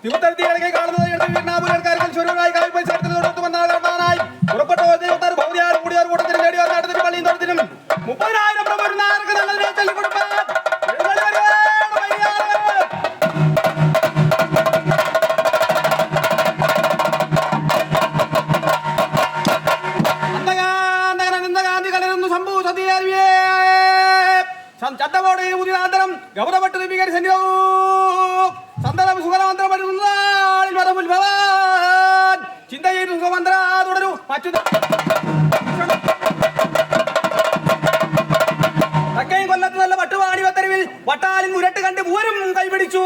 തിരുത്തരത്തിയിടയ്ക്ക് കാണുന്നത് വീരണാപുരക്കാരിൽ സ്വരമായി കായ്പ ചേർത്തലോടൊത്ത് വന്നായി പുറപ്പെട്ട ഭൗതിയാർ കൂടിയാർ കൂട്ടത്തിനും നേടിയാർ നാട്ടത്തിനും പള്ളിയും തൊടത്തിനും 30,000 പ്രമുഖർക്ക് നല്ലതിനെ ചൊല്ലിക്കൊടുപ്പാൻ ചട്ടമോട് ഉദിനാന്തരം ഗൗരവപ്പെട്ട് ദീപീകരിച്ചോ സന്തതം സുഖമാന്ത്രപ്പെടുന്നാളിൽ മതമുത്ഭവാൻ ചിന്തയിൽ സുഖമന്ത്ര തുടരും മറ്റു തക്കയും കൊല്ലത്ത് നല്ല പട്ടുവാണിവത്തരവിൽ വട്ടാലിൻ മുരട്ട് കണ്ട് പൂരം കൈപിടിച്ചു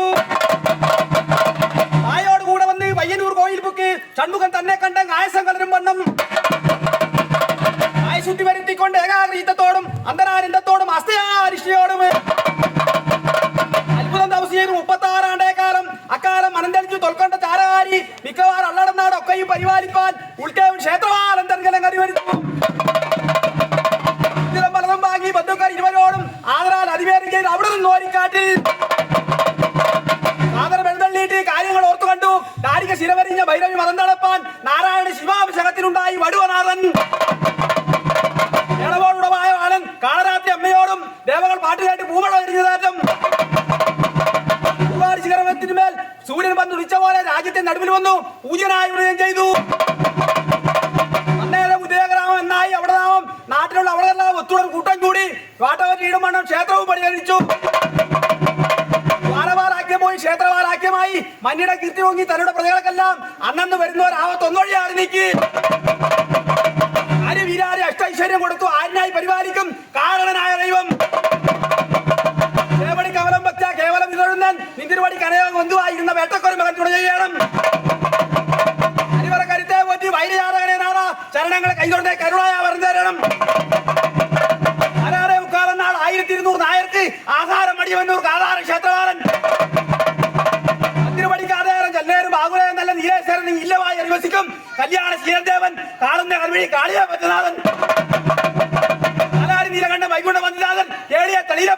തായോട് കൂടെ വന്ന് പയ്യന്നൂർ കോയിൽ പൊക്കി ഷൺമുഖൻ തന്നെ കണ്ട് ആയസം കലരും വണ്ണം ആയശുദ്ധി വരുത്തിക്കൊണ്ട് ഏകാഗ്രീതത്തോടും അന്തരാനന്ദത്തോടും അസ്തയാരിഷ്യോടും അത്ഭുതം തപസ്യം 36 ആണ്ടേക്കാലം അക്കാലം അനന്തരിച്ചു തൊൽക്കൊണ്ട ചാരകാരി മിക്കവാറും അള്ളടനാടൊക്കെയും പരിപാലിപ്പാൻ ഉൾക്കേവൻ ക്ഷേത്രവാലന്തർഗലം കരുവരുന്നു പലതും വാങ്ങി ബന്ധുക്കാർ ഇരുവരോടും ആദരാൽ അതിവേരം ചെയ്ത് അവിടെ നിന്ന് ഓരിക്കാട്ടിൽ ആദരം എഴുന്നള്ളിയിട്ട് കാര്യങ്ങൾ ഓർത്തു കണ്ടു ദാരിക ശിരവരിഞ്ഞ ഭൈരവി മതം തളപ്പാൻ നാരായണ ശിവാഭിഷേകത്തിലുണ്ടായി വടുവനാഥൻ ഇളവോടുടമായ ബാലൻ കാളരാത്രി അമ്മയോടും ദേവകൾ പാട്ടുകാട്ടി പൂമഴ എറിഞ്ഞതാറ്റം ശിഖരത്തിന്മേൽ സൂര്യൻ വന്ന് ഉദിച്ച പോലെ രാജ്യത്തെ നടുവിൽ വന്നു പൂജനായി വൃതം ചെയ്തു അന്നേരം ഉദയഗ്രാമം എന്നായി അവിടെ നാമം നാട്ടിലുള്ള അവിടെല്ലാം ഒത്തുടൻ കൂട്ടം കൂടി വാട്ടവരീടും മണ്ണം ക്ഷേത്രവും പരിഹരിച്ചു വാരവാരാക്യം പോയി ക്ഷേത്രവാരാക്യമായി മഞ്ഞിടെ കീർത്തി പൊങ്ങി തങ്ങളുടെ പ്രജകൾക്കെല്ലാം അന്നന്ന് വരുന്നവർ ആവത്തൊന്നൊഴിയാറി നീക്കി വീരാരി അഷ്ടൈശ്വര്യം കൊടുത്തു ആരിനായി പരിപാലിക്കും കാരണനായ ദൈവം ദേവടി കവലം ഭക്ത കേവലം ഇതൊഴുന്നൻ നിന്തിരുവടി കനകം കൊന്തുവായിരുന്ന വേട്ടക്കൊരു മകൻ തുണ ചെയ്യണം അരിവറ കരുത്തെ പോറ്റി വൈരയാറകനെ നാടാ ചരണങ്ങളെ കൈതൊണ്ടേ കരുണായ പറഞ്ഞു തരണം 6:45 നാൾ 1200 നായർക്ക് ആഹാരം മടിയവന്നൂർ ആധാര ക്ഷേത്രവാളൻ തിരുവടിക്കാതേരം ചെല്ലേരും ബാഗുലയം നല്ല നീലേശ്വരൻ ഇല്ലമായി അധിവസിക്കും കല്യാണ ശ്രീരദേവൻ കാളുന്ന കൽവഴി കാളിയ പറ്റുനാഥൻ നീലകണ്ഠ വൈകുണ്ഠ വന്ദിനാഥൻ ഏടിയ തളിയില